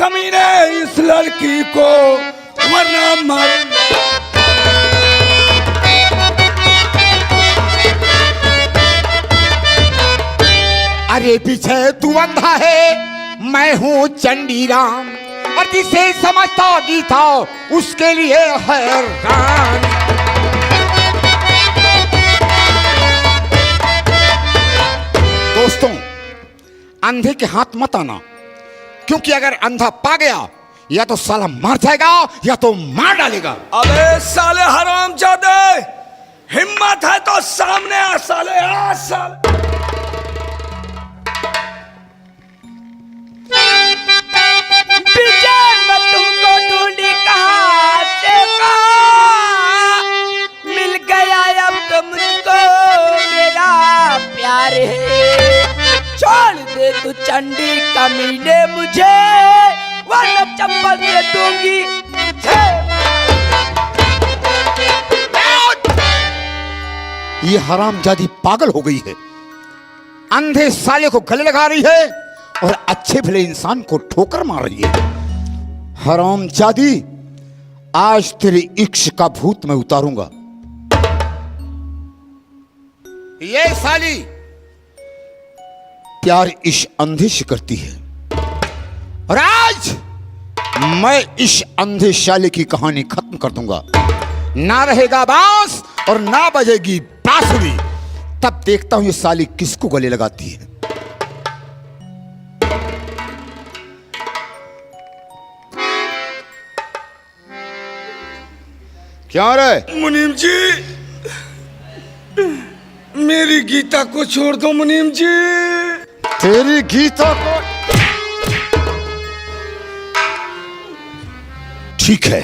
कमीने इस लड़की को वरना मार। अरे पीछे तू अंधा है, मैं हूँ चंडीराम, और जिसे समझता गीता उसके लिए हैरान। दोस्तों, अंधे के हाथ मत आना, क्योंकि अगर अंधा पा गया या तो साला मर जाएगा या तो मार डालेगा। अबे साले हरामजादे, हिम्मत है तो सामने आ साले, आ साले। मैं तुमको ढूंढी कहाँ से कहाँ, मिल गया अब तो मुझको मेरा प्यार है। छोड़ दे तू चंडी कमीने मुझे, वरना चप्पल दे दूंगी तुझे। ये हरामजादी पागल हो गई है, अंधे साले को गले लगा रही है और अच्छे भले इंसान को ठोकर मार रही है। हरामजादी, आज तेरे इश्क का भूत मैं उतारूंगा। ये साली प्यार इस अंधे से करती है, और आज मैं इस अंधे साले की कहानी खत्म कर दूंगा। ना रहेगा बांस और ना बजेगी बांसुरी, तब देखता हूं ये साली किसको गले लगाती है। क्या रे मुनीम जी, मेरी गीता को छोड़ दो मुनीम जी। तेरी गीता को? ठीक है,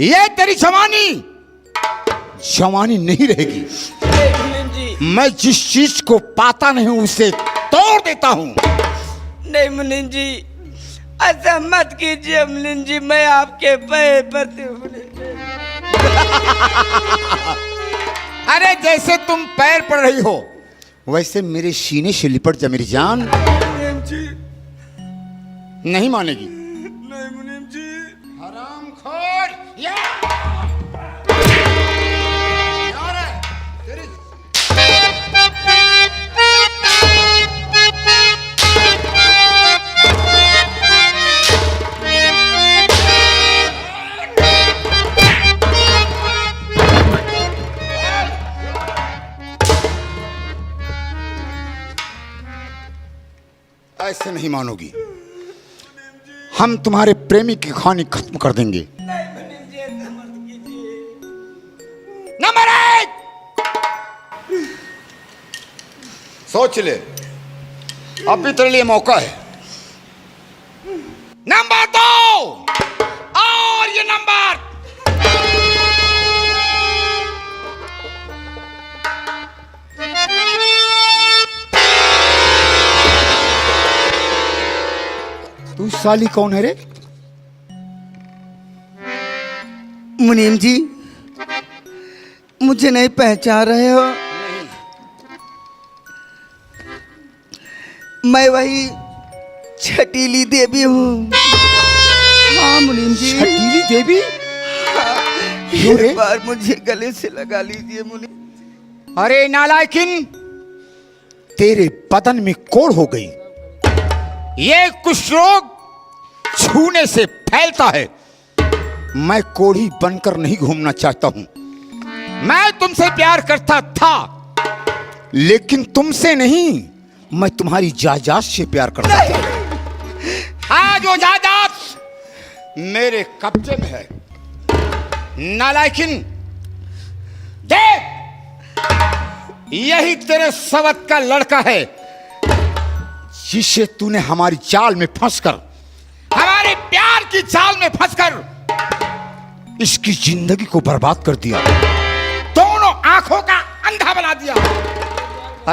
ये तेरी जवानी जवानी नहीं रहेगी। मुनीम जी, मैं जिस चीज को पाता नहीं हूं उसे तोड़ देता हूं। नहीं मुनीम जी, ऐसा मत कीजिए मुनीम जी, मैं आपके पैर पड़ती हूँ मुनीम जी। अरे जैसे तुम पैर पड़ रही हो वैसे मेरे सीने से लिपट जा मेरी जान। मुनीम जी, नहीं मानेगी? नहीं मुनीम जी। हरामखोर, या तेरी ऐसे नहीं मानोगी, हम तुम्हारे प्रेमी की कहानी खत्म कर देंगे। नंबर 1, सोच ले, अब भी तेरे लिए मौका है। नंबर 2, और ये नंबर तू साली कौन है रे? मुनीम जी, मुझे नहीं पहचान रहे हो? मैं वही छटीली देवी हूँ। हाँ मुनीम जी। छटीली देवी? एक बार मुझे गले से लगा लीजिए मुनीम। अरे नालायकिन, तेरे बदन में कोढ़ हो गई। ये कुछ रोग छूने से फैलता है। मैं कोढ़ी बनकर नहीं घूमना चाहता हूं। मैं तुमसे प्यार करता था, लेकिन तुमसे नहीं, मैं तुम्हारी जायदाद से प्यार करता था। आज वो जायदाद मेरे कब्जे में है। नालायकिन, देख, यही तेरे सवत का लड़का है जिसे तूने हमारी जाल में फंसकर, हमारे प्यार की जाल में फंसकर इसकी जिंदगी को बर्बाद कर दिया, दोनों आंखों का अंधा बना दिया।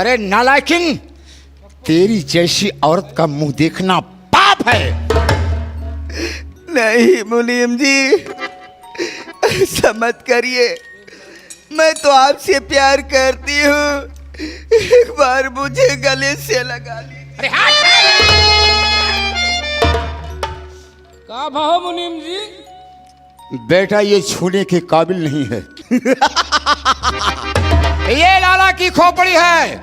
अरे नालायकिन, तेरी जैसी औरत का मुंह देखना पाप है। नहीं मुनीम जी, ऐसा मत करिए, मैं तो आपसे प्यार करती हूँ। एक बार मुझे गले से लगा लीजिए। अरे हाथ! का भाव मुनीम जी? बेटा ये छूने के काबिल नहीं है। ये लाला की खोपड़ी है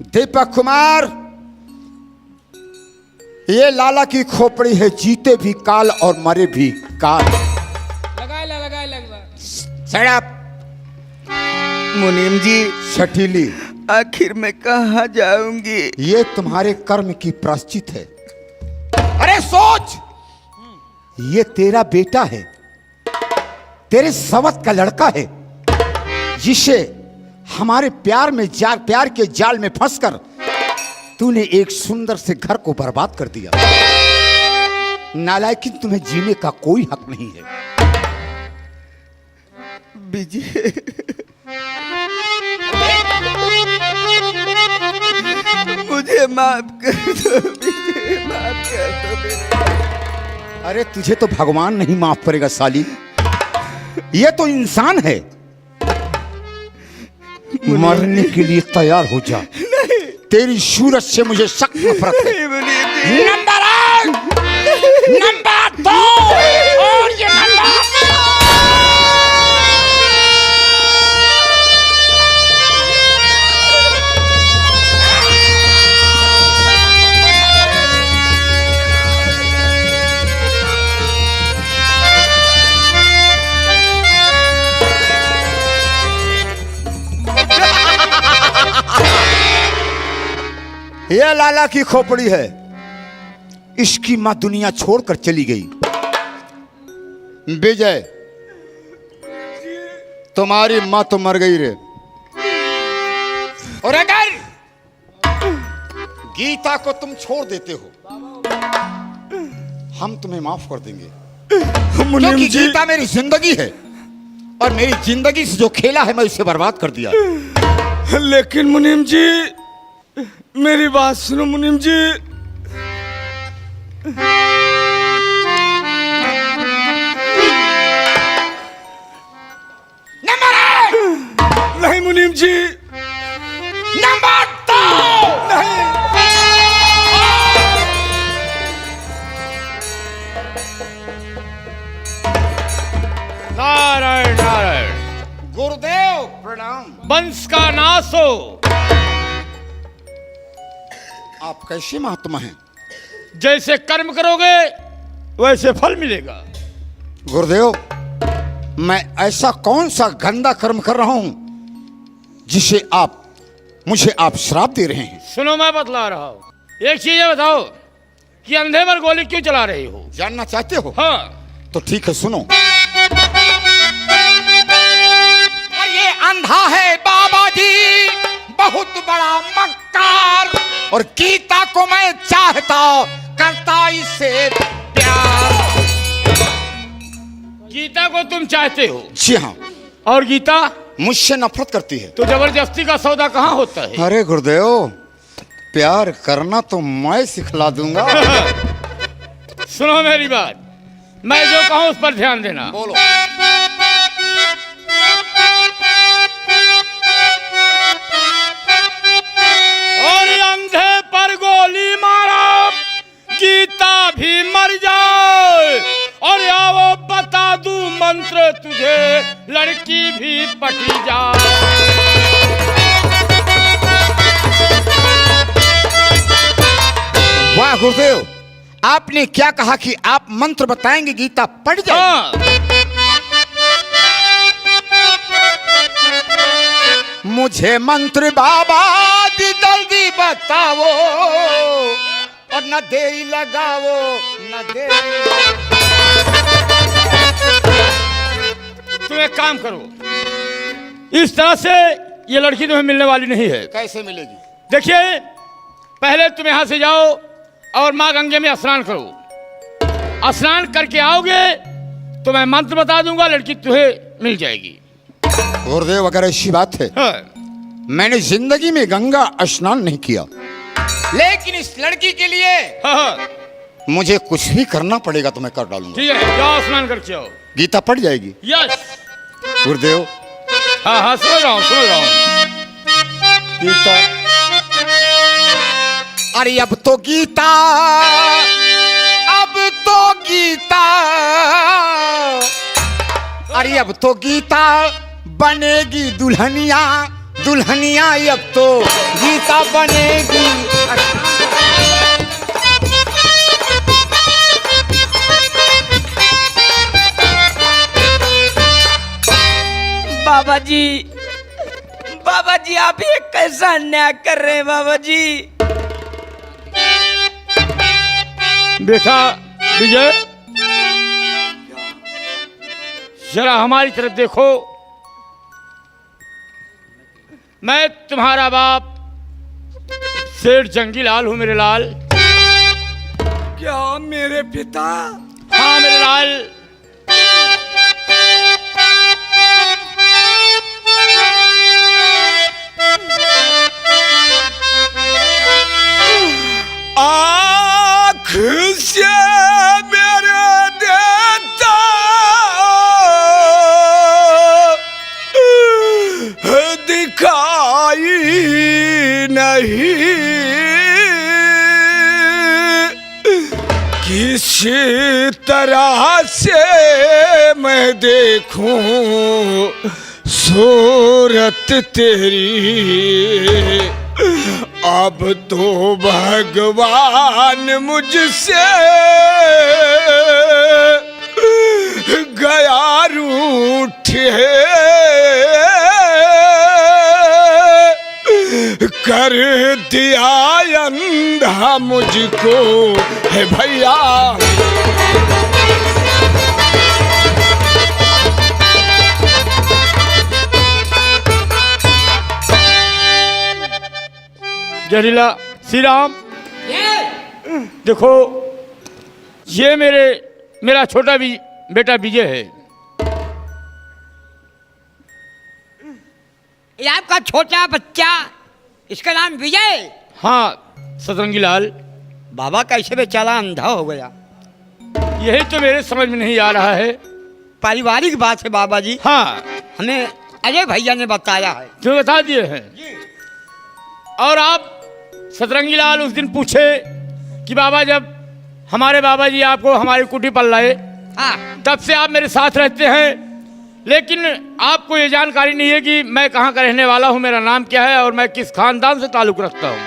दीपक कुमार, ये लाला की खोपड़ी है, जीते भी काल और मरे भी काल। लगाए लगवा। सड़प मुनीम जी, छठीली, आखिर मैं कहाँ जाऊंगी? ये तुम्हारे कर्म की प्रायश्चित है। अरे सोच, ये तेरा बेटा है, तेरे सवत का लड़का है, जिसे हमारे प्यार के जाल में फंसकर तूने एक सुंदर से घर को बर्बाद कर दिया। नालायकिन, तुम्हें जीने का कोई हक नहीं है। विजय, मुझे माफ कर दो विजय, माफ कर दो मेरे। अरे तुझे तो भगवान नहीं माफ करेगा साली, ये तो इंसान है। मरने के लिए तैयार हो जा। तेरी सूरत से मुझे सख्त नफरत है। नंबर 1, नंबर 2 और ये नंबर। यह लाला की खोपड़ी है, इसकी मां दुनिया छोड़कर चली गई। विजय, तुम्हारी मां तो मर गई रे, और अगर गीता को तुम छोड़ देते हो, हम तुम्हें माफ कर देंगे, क्योंकि गीता मेरी जिंदगी है और मेरी जिंदगी से जो खेला है मैं उसे बर्बाद कर दिया। लेकिन मुनीम जी, मेरी बात सुनो मुनीम जी। नंबर 1 नहीं मुनीम जी, नंबर 2 नहीं। नारायण नारायण। गुरुदेव प्रणाम। वंश का नाश हो। आप कैसे महात्मा हैं? जैसे कर्म करोगे वैसे फल मिलेगा। गुरुदेव, मैं ऐसा कौन सा गंदा कर्म कर रहा हूं जिसे मुझे आप श्राप दे रहे हैं? सुनो, मैं बतला रहा हूँ। एक चीज ये बताओ कि अंधे पर गोली क्यों चला रही हो? जानना चाहते हो? हाँ। तो ठीक है, सुनो। और ये अंधा है बाबा जी, बहुत बड़ा मक्कार, और गीता को मैं चाहता, करता इससे प्यार। गीता को तुम चाहते हो? जी हाँ। और गीता मुझसे नफरत करती है। तो जबरदस्ती का सौदा कहाँ होता है? अरे गुरुदेव, प्यार करना तो मैं सिखला दूंगा। सुनो मेरी बात, मैं जो कहूँ उस पर ध्यान देना। बोलो। और अंधे पर गोली मारो, गीता भी मर जाए, और या वो बता दूं मंत्र तुझे, लड़की भी पटी जाए। वाह गुरुदेव, आपने क्या कहा कि आप मंत्र बताएंगे, गीता पढ़ जाए? हाँ। मुझे मंत्र बाबा दी जल्दी बताओ, और न देरी लगाओ, न देरी। तुम एक काम करो, इस तरह से ये लड़की तुम्हें मिलने वाली नहीं है। कैसे मिलेगी? देखिए, पहले तुम यहां से जाओ और माँ गंगे में स्नान करो। स्नान करके आओगे तो मैं मंत्र बता दूंगा, लड़की तुम्हें मिल जाएगी। गुरुदेव, अगर ऐसी बात है, हाँ। मैंने जिंदगी में गंगा स्नान नहीं किया, लेकिन इस लड़की के लिए हाँ। मुझे कुछ भी करना पड़ेगा तो मैं कर डालूंगा। ठीक है, जाओ स्नान करके आओ। गीता पढ़ जाएगी? यस। गुरुदेव। हाँ हाँ, समझ रहा हूँ। गीता, अरे अब तो गीता, अब तो गीता, अरे अब तो गीता बनेगी दुल्हनिया, दुल्हनिया अब तो गीता बनेगी। बाबा जी आप ये कैसा अन्याय कर रहे हैं बाबा जी। बेटा विजय, जरा हमारी तरफ देखो। मैं तुम्हारा बाप सेठ जंगीलाल हूं मेरे लाल। क्या मेरे पिता? हाँ मेरे लाल। आँख से मेरे देता दिखाई नहीं, किसी तरह से मैं देखूं सूरत तेरी। अब तो भगवान मुझसे गया रूठे, कर दिया अंधा मुझको है भैया। जहरीला श्री राम, देखो ये मेरा छोटा बेटा विजय है। ये आपका छोटा बच्चा, इसका नाम विजय? हाँ सतरंगी लाल। बाबा कैसे बेचारा अंधा हो गया? यही तो मेरे समझ में नहीं आ रहा है। पारिवारिक बात है बाबा जी। हाँ हमें अजय भैया ने बताया है। तुम्हें बता दिए हैं। और आप सतरंगी लाल उस दिन पूछे कि बाबा, जब हमारे बाबा जी आपको हमारी कुटी पर लाए, हाँ, तब से आप मेरे साथ रहते हैं, लेकिन आपको ये जानकारी नहीं है कि मैं कहाँ का रहने वाला हूँ, मेरा नाम क्या है और मैं किस खानदान से ताल्लुक रखता हूँ।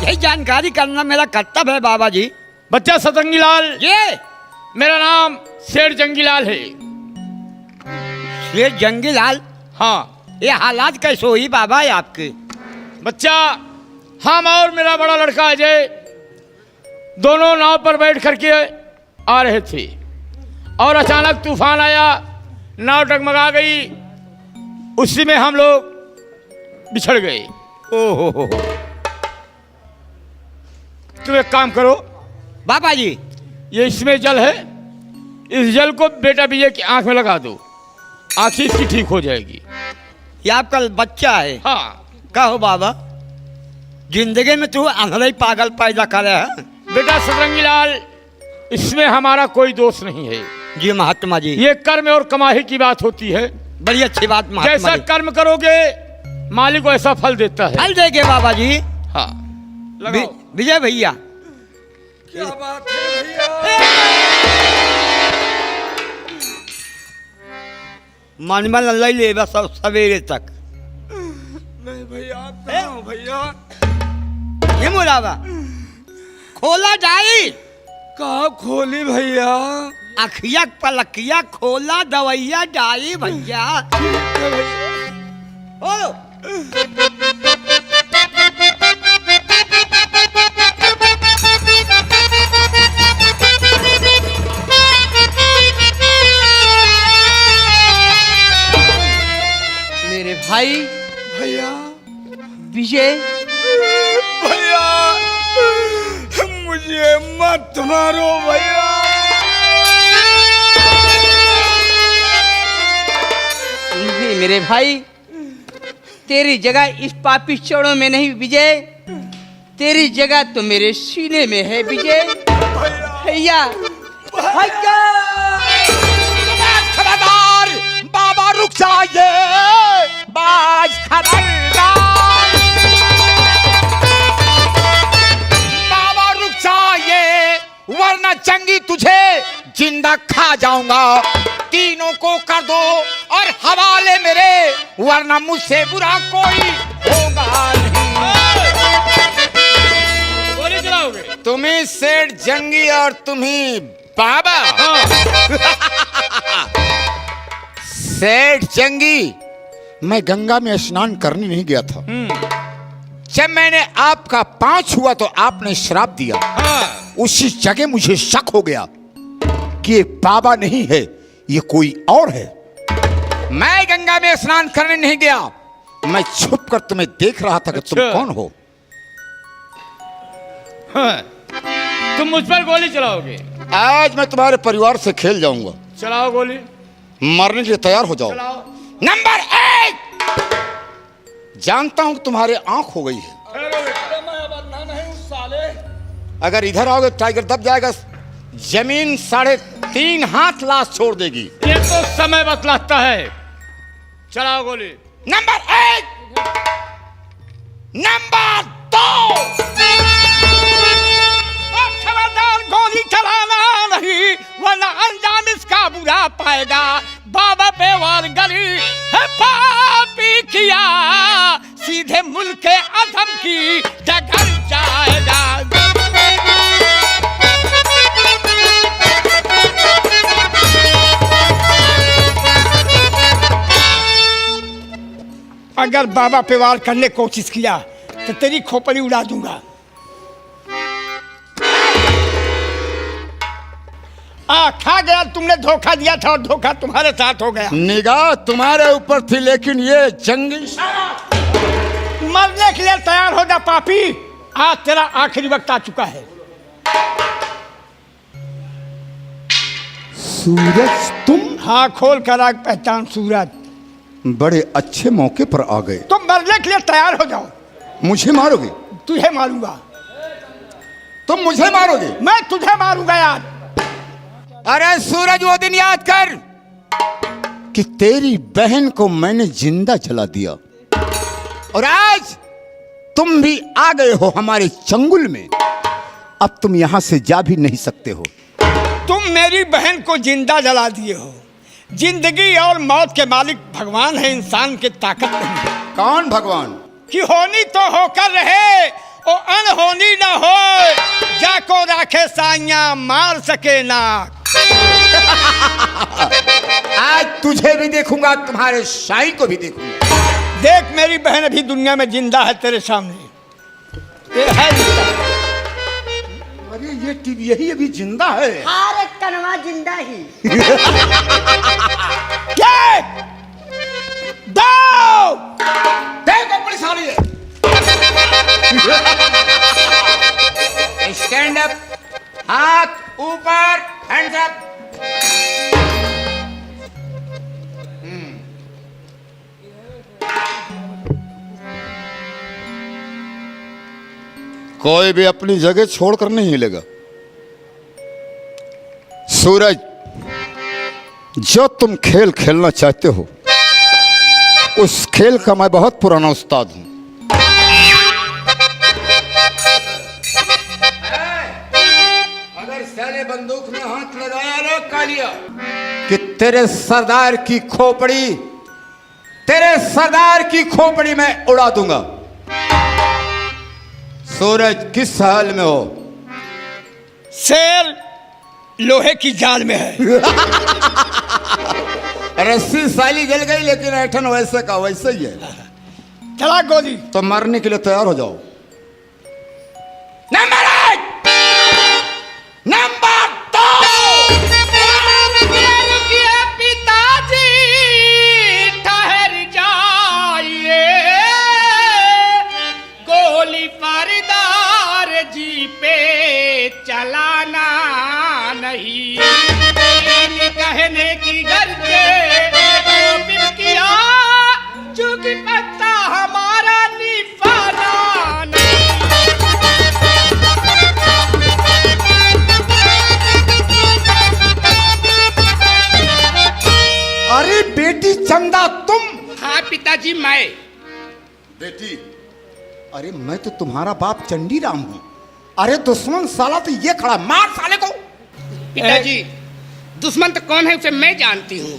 यही जानकारी करना मेरा कर्तव्य है बाबा जी। बच्चा सतरंगी लाल, ये मेरा नाम शेर जंगीलाल है। ये जंगीलाल? हाँ। ये हालात कैसे हुई बाबा ये आपके? बच्चा, हम और मेरा बड़ा लड़का अजय दोनों नाव पर बैठ करके आ रहे थे और अचानक तूफान आया, नाव डगमगा गई, उसी में हम लोग बिछड़ गए। ओहो, तुम एक काम करो बाबा जी, ये इसमें जल है, इस जल को बेटा विजय की आंख में लगा दो, आंखें इसकी ठीक हो जाएगी। ये आपका बच्चा है? हाँ। कहो बाबा, जिंदगी में तू अंधेरा ही पागल पैदा करे है? बेटा सतरंगी लाल, इसमें हमारा कोई दोष नहीं है। जी महात्मा जी, ये कर्म और कमाई की बात होती है। बड़ी अच्छी बात महात्मा जैसा जी। कर्म करोगे मालिक को ऐसा फल देता है। फल देंगे बाबा जी। हाँ लगाओ। विजय भैया, क्या बात है भैया? मनमन लई ले बस सवेरे तक। नहीं भैया, आप कहाँ हो भैया? ये मुलावा खोला जाई, कहाँ खोली भैया? अखिया पलकिया खोला, दवैया जाई भैया। ठीक है भैया। ओ मेरे भाई भैया, विजय, भैया मुझे मत मारो भैया। नहीं मेरे भाई, तेरी जगह इस पापी चौड़ों में नहीं विजय, तेरी जगह तो मेरे सीने में है विजय। भैया भैया, खबरदार बाबा, रुक जाइए, बाज खबरदार, बाबा रुक जाइए, वरना चंगी तुझे जिंदा खा जाऊंगा। तीनों को कर दो और हवाले मेरे, वरना मुझसे बुरा कोई होगा नहीं। गोली चलाओगे? तुम्ही सेठ जंगी और तुम्ही बाबा। सेठ जंगी, मैं गंगा में स्नान करने नहीं गया था। जब मैंने आपका पांव छुआ तो आपने श्राप दिया। उसी जगह मुझे शक हो गया कि ये बाबा नहीं है, ये कोई और है। मैं गंगा में स्नान करने नहीं गया, मैं छुप कर तुम्हें देख रहा था कि तुम अच्छा। कौन हो। हाँ, तुम मुझ पर गोली चलाओगे? आज मैं तुम्हारे परिवार से खेल जाऊंगा। चलाओ गोली। मरने के लिए तैयार हो जाओ। चलाओ। नंबर 1, जानता हूं कि तुम्हारे आंख हो गई है। अगर इधर आओगे टाइगर दब जाएगा, जमीन 3.5 हाथ लाश छोड़ देगी। ये तो समय बतलाता है। चलाओ गोली। नंबर 1। नंबर 2, खबरदार गोली चलाना नहीं, वरना अंजाम इसका बुरा पाएगा। बाबा पे वार गली है पापी किया, सीधे मुल्क के अधम की डगर जाएगा। अगर बाबा पे वार करने की कोशिश किया तो तेरी खोपड़ी उड़ा दूंगा। खा गया, तुमने धोखा दिया था और धोखा तुम्हारे साथ हो गया। निगाह तुम्हारे ऊपर थी, लेकिन ये जंगी मरने के लिए तैयार हो जा पापी, आज तेरा आखिरी वक्त आ चुका है। सूरज तुम? हाँ, खोल कर आग पहचान सूरज। बड़े अच्छे मौके पर आ गए। तुम मरने के लिए तैयार हो जाओ। मुझे मारोगे? तुझे मारूंगा। तुम मुझे मारोगे? मैं तुझे मारूंगा यार। अरे सूरज, वो दिन याद कर कि तेरी बहन को मैंने जिंदा जला दिया, और आज तुम भी आ गए हो हमारे चंगुल में। अब तुम यहां से जा भी नहीं सकते हो। तुम मेरी बहन को जिंदा जला दिए हो। जिंदगी और मौत के मालिक भगवान है, इंसान की ताकत नहीं। कौन भगवान? कि होनी तो होकर रहे, ओ अनहोनी ना हो। जाको राखे साइया, मार सके ना। आज तुझे भी देखूंगा, तुम्हारे शाही को भी देखूंगा। देख, मेरी बहन अभी दुनिया में जिंदा है तेरे सामने। ये है जिंदा। अरे ये टीवी यही अभी जिंदा है। अरे कनवा जिंदा ही। एक, दो, देखो पुलिस आ रही है। स्टैंड अप, हाथ ऊपर, हैंड्स अप। कोई भी अपनी जगह छोड़कर नहीं हिलेगा। सूरज, जो तुम खेल खेलना चाहते हो, उस खेल का मैं बहुत पुराना उस्ताद हूं। अगर साले बंदूक में हाथ लगाया ना कालिया, कि तेरे सरदार की खोपड़ी मैं उड़ा दूंगा। सूरज, किस हाल में हो? शेर लोहे की जाल में है। रस्सी साली जल गई, लेकिन ऐठन वैसे का वैसे ही है। चला गोली। तो मरने के लिए तैयार हो जाओ। नंबर 1। नंबर 2। पिताजी ठहर जाइए, गोली फरदार जी पे चलाना नहीं। कहने की गर्जे किया, चूंकि पत्ता हमारा निफाना नहीं। अरे बेटी चंदा, तुम? हाँ पिताजी, मैं। बेटी, अरे मैं तो तुम्हारा बाप चंडीराम हूं। अरे दुश्मन साला तो ये खड़ा, मार साले को। पिताजी, दुश्मन तो कौन है उसे मैं जानती हूँ।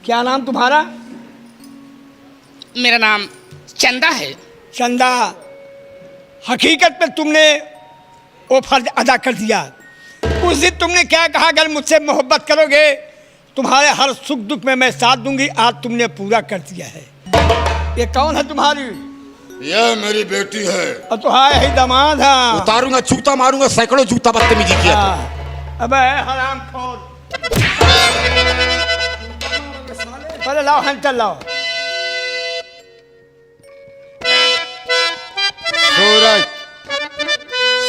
क्या नाम तुम्हारा? मेरा नाम चंदा है। चंदा, हकीकत में तुमने वो फर्ज अदा कर दिया। उस दिन तुमने क्या कहा, अगर मुझसे मोहब्बत करोगे तुम्हारे हर सुख दुख में मैं साथ दूंगी। आज तुमने पूरा कर दिया है। ये कौन है तुम्हारी? यह मेरी बेटी है। और तुम्हारा ही दामाद है। उतारूंगा, जूता मारूंगा, सैकड़ों जूता बदतमीजी किया। अबे हरामखोर, पहले लाओ हैंडल लाओ। सूरज,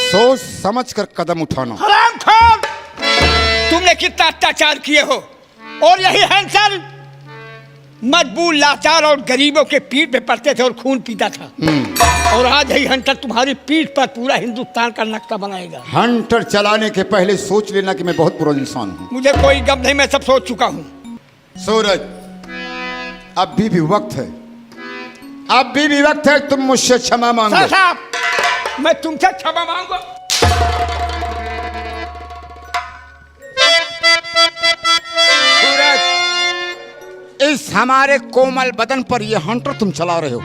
सोच समझ कर कदम उठाना। हरामखोर, तुमने कितना अत्याचार किए हो। और यही हैंसल मजबूर, लाचार और गरीबों के पीठ पे पड़ते थे और खून पीता था। और आज यही हंटर तुम्हारी पीठ पर पूरा हिंदुस्तान का नक्शा बनाएगा। हंटर चलाने के पहले सोच लेना कि मैं बहुत बुरा इंसान हूँ। मुझे कोई गम नहीं, मैं सब सोच चुका हूँ। सूरज, अभी भी वक्त है, अभी भी वक्त है, तुम मुझसे क्षमा मांगो। साहब, मैं तुमसे क्षमा मांगू। सूरज, इस हमारे कोमल बदन पर यह हंटर तुम चला रहे हो।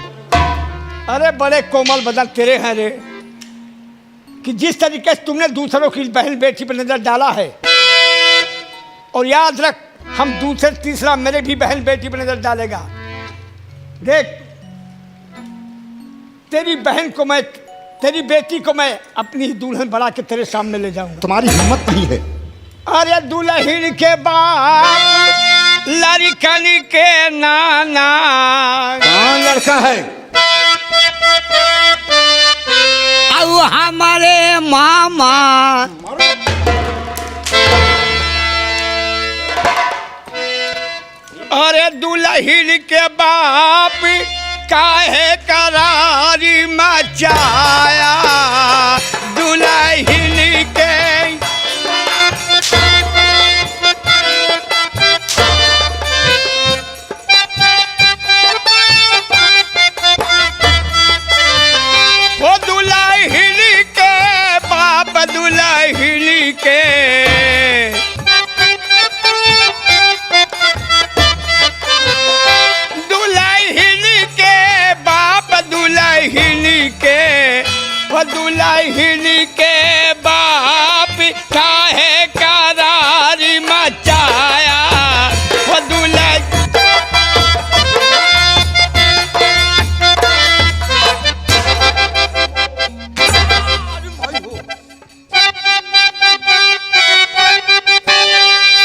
अरे बड़े कोमल बदन तेरे हैं रे, कि जिस तरीके से तुमने दूसरों की बहन बेटी पर नजर डाला है, और याद रख हम दूसरे तीसरा मेरे भी बहन बेटी पर नजर डालेगा। देख, तेरी बहन को मैं, तेरी बेटी को मैं अपनी दुल्हन बना के तेरे सामने ले जाऊंगा। तुम्हारी हिम्मत नहीं है। अरे दुल्हन के बाप, लड़कन के नाना। कौन लड़का है? अब हमारे मामा। अरे दुल्हन के बाप काहे करारी मचाया, दुल्हन के वो दुल्हन के बाप, दुल्हन के दुल्हन के बाप काहे करारी मचाया, वो दुल्हन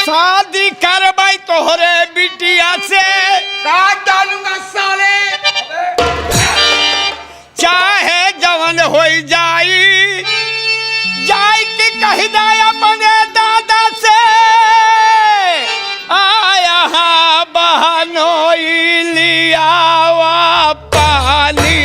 शादी करवाई तोहरे बिटिया से। काट डालूंगा साले, चाहे जवन हो जाई, जाई के कह दे अपने दादा से, आया बहनोई लिया पानी।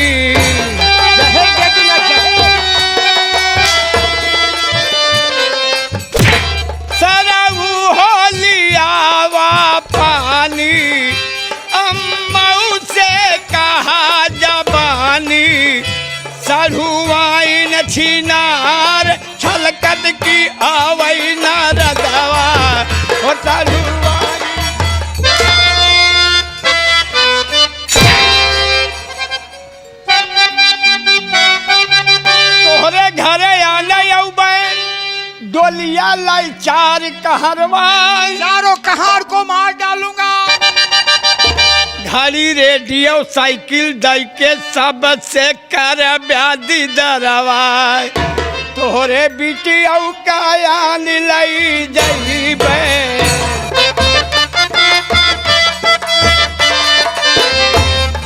सरऊ हो लिया पानी, अम्माऊ से कहा जबानी, सरुआइन छिनार छलकत की आवई न रदवा, ओ सरुआइन। तोहरे घरे आने अउबे डोलिया लाई चार कहरवा, चारों कहार को मार डालूंगा। घड़ी रेडियो साइकिल दई के सब से कर ब्यादी दरवा, तोहरे बेटी औ कायान लई जइबे,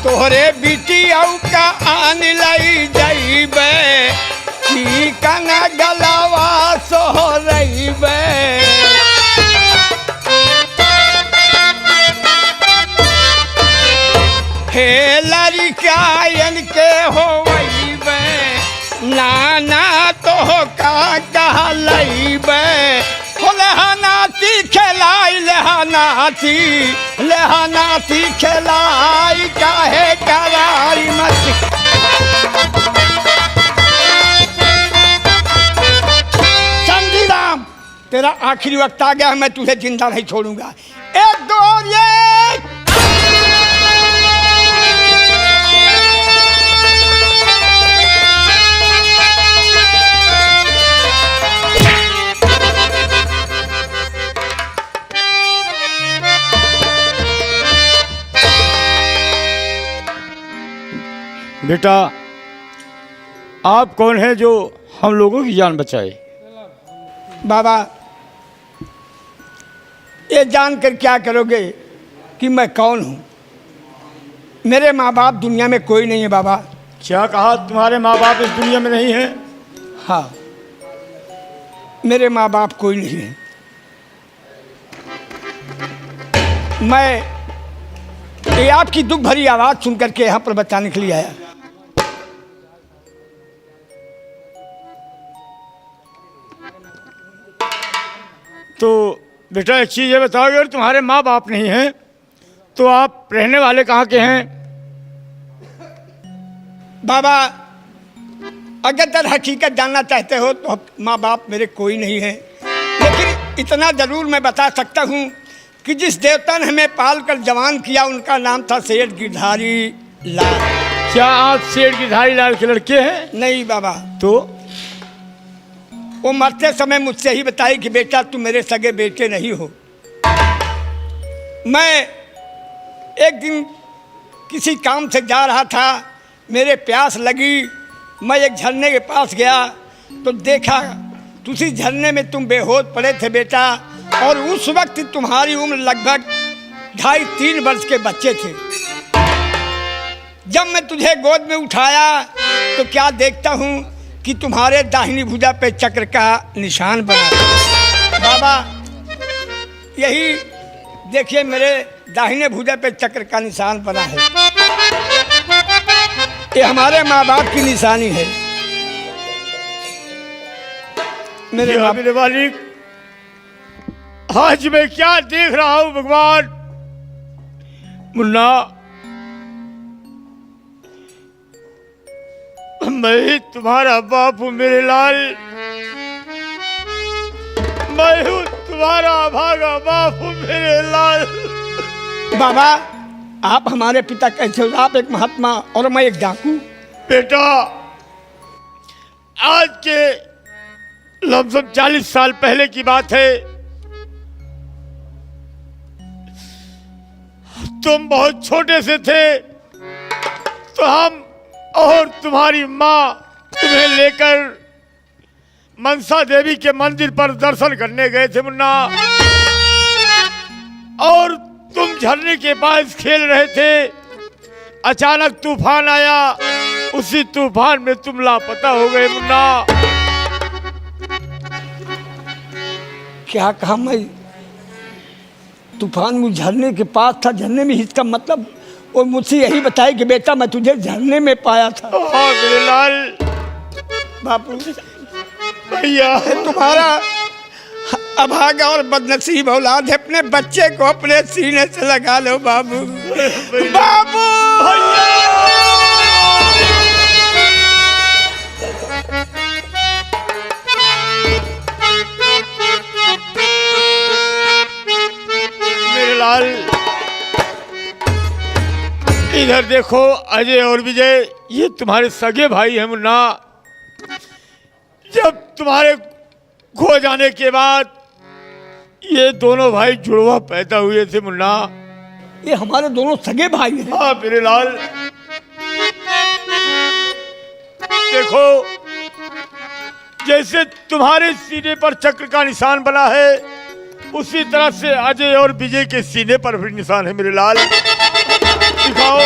तोहरे बेटी औ का आन लई जइबे, चिकन गलवा सोहरइबे। हे लड़कायन के होइबे, नाना तो का कहलइबे, लेहनाती खेलाई, लेहनाती लेहनाती खेलाई, काहे कराई मत। चंदीराम, तेरा आखिरी वक्त आ गया है, मैं तुझे जिंदा नहीं छोड़ूंगा। एक दो और ये बेटा, आप कौन है जो हम लोगों की जान बचाए? बाबा, ये जानकर क्या करोगे कि मैं कौन हूँ? मेरे माँ बाप दुनिया में कोई नहीं है बाबा। क्या कहा? तुम्हारे माँ बाप इस दुनिया में नहीं है? हाँ, मेरे माँ बाप कोई नहीं है। मैं ये आपकी दुख भरी आवाज़ सुन करके यहाँ पर बचाने के लिए आया। तो बेटा एक चीज़ ये बताओगे, अगर तुम्हारे माँ बाप नहीं हैं तो आप रहने वाले कहाँ के हैं? बाबा, अगर दर हकीकत जानना चाहते हो तो माँ बाप मेरे कोई नहीं है, लेकिन इतना ज़रूर मैं बता सकता हूँ कि जिस देवता ने हमें पाल कर जवान किया उनका नाम था सेठ गिरधारी लाल। क्या आप सेठ गिरधारी लाल के लड़के हैं? नहीं बाबा, तो वो मरते समय मुझसे ही बताई कि बेटा तुम मेरे सगे बेटे नहीं हो। मैं एक दिन किसी काम से जा रहा था, मेरे प्यास लगी, मैं एक झरने के पास गया तो देखा उसी झरने में तुम बेहोश पड़े थे बेटा, और उस वक्त तुम्हारी उम्र लगभग 2.5-3 वर्ष के बच्चे थे। जब मैं तुझे गोद में उठाया तो क्या देखता हूँ कि तुम्हारे दाहिनी भुजा पे चक्र का निशान बना है। बाबा, यही देखिए मेरे दाहिने भुजा पे चक्र का निशान बना है। ये हमारे माँ बाप की निशानी है। मेरे मालिक, आज मैं क्या देख रहा हूं भगवान। मुन्ना, मैं ही तुम्हारा बाप हूं मेरे लाल। मैं हूं तुम्हारा भागा बाप हूं मेरे लाल। बाबा, आप हमारे पिता कैसे हो? आप एक महात्मा और मैं एक डाकू। बेटा, आज के लमसम 40 साल पहले की बात है। तुम बहुत छोटे से थे तो हम और तुम्हारी माँ तुम्हें लेकर मनसा देवी के मंदिर पर दर्शन करने गए थे मुन्ना, और तुम झरने के पास खेल रहे थे। अचानक तूफान आया, उसी तूफान में तुम लापता हो गए मुन्ना। क्या कहा? मैं तूफान में झरने के पास था, झरने में इसका मतलब और मुझसे यही बताया कि बेटा मैं तुझे झरने में पाया था। हाँ मेरे लाल। बापू, भैया, तुम्हारा अभागा और बदनसीब औलाद है, अपने बच्चे को अपने सीने से लगा लो बाबू। बाबू, मेरे लाल, इधर देखो, अजय और विजय ये तुम्हारे सगे भाई हैं मुन्ना। जब तुम्हारे खो जाने के बाद ये दोनों भाई जुड़वा पैदा हुए थे मुन्ना। ये हमारे दोनों सगे भाई हैं। हाँ मेरे लाल, देखो जैसे तुम्हारे सीने पर चक्र का निशान बना है, उसी तरह से अजय और विजय के सीने पर भी निशान है मेरे लाल। दिखाओ।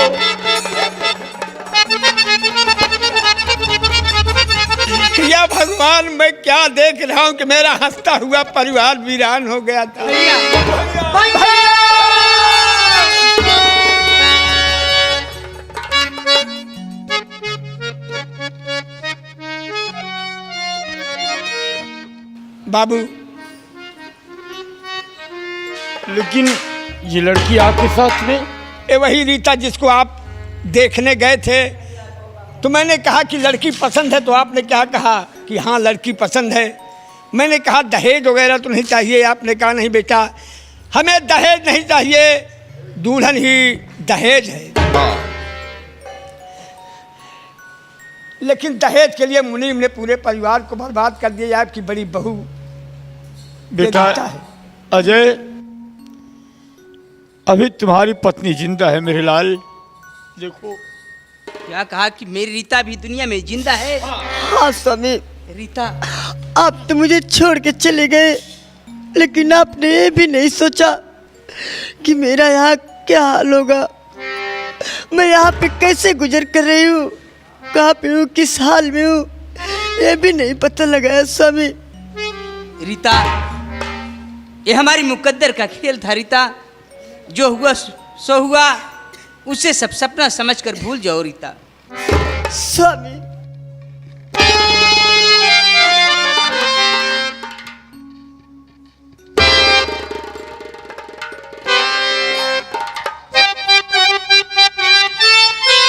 या भगवान, मैं क्या देख रहा हूँ कि मेरा हंसता हुआ परिवार वीरान हो गया था। बाबू, लेकिन ये लड़की आपके साथ में? ये वही रीता जिसको आप देखने गए थे। तो मैंने कहा कि लड़की पसंद है, तो आपने क्या कहा कि हाँ लड़की पसंद है। मैंने कहा दहेज वगैरह तो नहीं चाहिए। आपने कहा नहीं बेटा, हमें दहेज नहीं चाहिए, दुल्हन ही दहेज है। लेकिन दहेज के लिए मुनीम ने पूरे परिवार को बर्बाद कर दिया। आपकी बड़ी बहू बेटा है। अजय, अभी तुम्हारी पत्नी जिंदा है मेरे लाल। देखो क्या कहा कि मेरी रीता भी दुनिया में जिंदा है? हाँ स्वामी, रीता, आप तो मुझे छोड़ के चले गए, लेकिन आपने ये भी नहीं सोचा कि मेरा यहाँ क्या हाल होगा। मैं यहाँ पे कैसे गुजर कर रही हूँ, कहाँ पे हूँ, किस हाल में हूँ, ये भी नहीं पता लगा है स्वामी। रीता, ये हमारी मुकद्दर का खेल था रीता। जो हुआ सो हुआ, उसे सब सपना समझकर भूल जाओ रीता। स्वामी,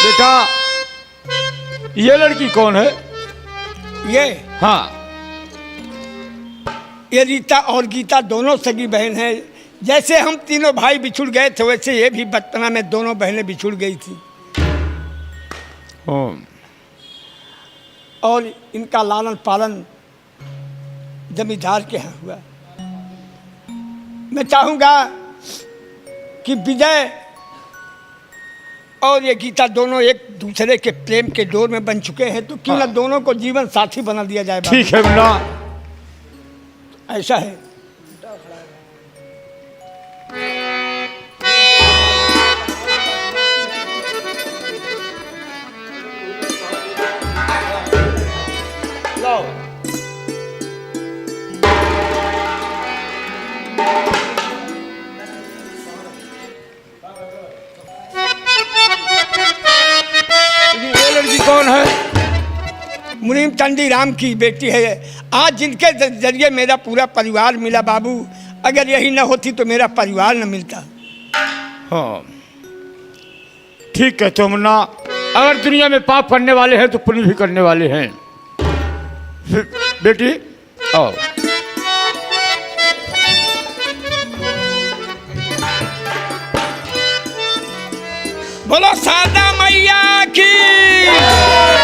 बेटा, ये लड़की कौन है? ये हाँ, ये रीता और गीता दोनों सगी बहन हैं। जैसे हम तीनों भाई बिछुड़ गए थे, वैसे ये भी बचपना में दोनों बहनें बिछुड़ गई थी। और इनका लालन पालन जमींदार के यहाँ हुआ। मैं चाहूँगा कि विजय और ये गीता दोनों एक दूसरे के प्रेम के डोर में बन चुके हैं, तो क्यों ना दोनों को जीवन साथी बना दिया जाए। ठीक है मुन्ना। ऐसा है। ये लड़की कौन है? मुनीम चंडी राम की बेटी है। आज जिनके जरिए मेरा पूरा परिवार मिला बाबू, अगर यही न होती तो मेरा परिवार न मिलता। हाँ, ठीक है तो मुन्ना, अगर दुनिया में पाप करने वाले हैं तो पुण्य भी करने वाले हैं। बेटी आओ। बोलो शारदा मैया की।